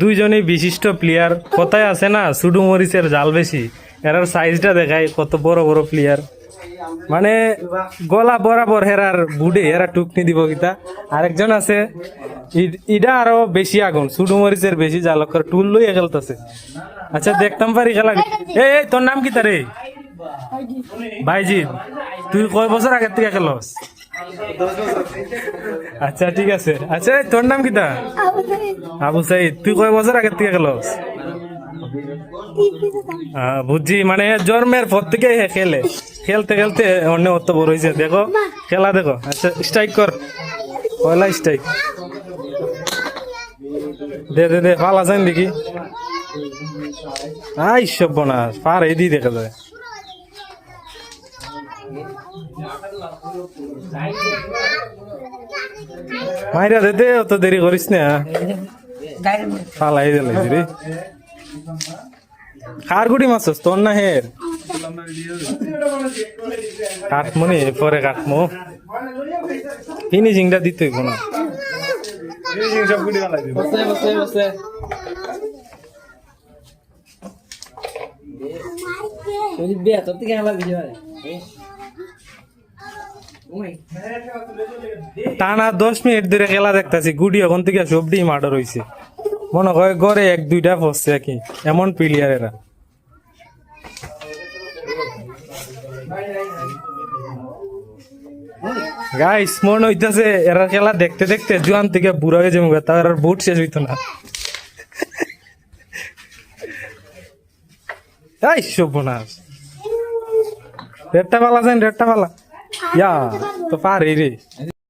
দুইজনই বিশিষ্ট প্লেয়ার। কোথায় আছে না সুডু মরিচের জাল বেশি, এরার সাইজটা দেখায় কত বড় বড় প্লেয়ার। মানে গলা বরাবর হেরার বুড়ে এরা টুকনি দিব কিতা। আরেকজন আছে ইডা আরো বেশি আগুন, সুডু মরিচের বেশি জাল করে টুল লই খেলতেছে। আচ্ছা দেখতাম পারি খেলা। এই তোর নাম কিতা রে? ভাইজিৎ। তুই কয় বছর আগের থেকে খেলস? আচ্ছা ঠিক আছে। আচ্ছা তোর নাম কিতা? আবু সাইদ। তুই কয় বছর আগের থেকে খেলস? বুঝছি, মানে জন্মের পর থেকে খেলে, খেলতে খেলতে অন্য অত বড় হয়েছে। দেখো খেলা দেখো। আচ্ছা স্ট্রাইক কর, পয়লা স্ট্রাইক দে দে দে। পাল আছেন দেখি। আই সব বনা পার এই দিয়ে দেখা যায়। মাইরা দে দে, অত দেরি করিস না। পালাই দিল রে। কার গুটি মাছস তোর না হের? কাটমনি পরে কাটমো। ফিনিশিংটা দিতে হইব না। ফিনিশিং সব গুটি বালাই দিব। বসে বসে বসে। ওই বিয়া তোর থেকে খেলা দিছে ভাই। টানা 10 মিনিট ধরে খেলা দেখতেছি, গুডি ওখান থেকে সবডি মার্ডার হয়েছে। মনে হয় গড়ে 1-2টা পড়ছে কি, এমন প্লেয়ার এরা। গাইস মনে হইতাছে এরা খেলা দেখতে দেখতে জোয়ান থেকে বুড়া হয়ে যাবে, তার আর বুট শেষ হইতো না। তাই সর্বনাশ। রেডটা পালা যান, রেডটা পালা। ইয়া তো পারে রে।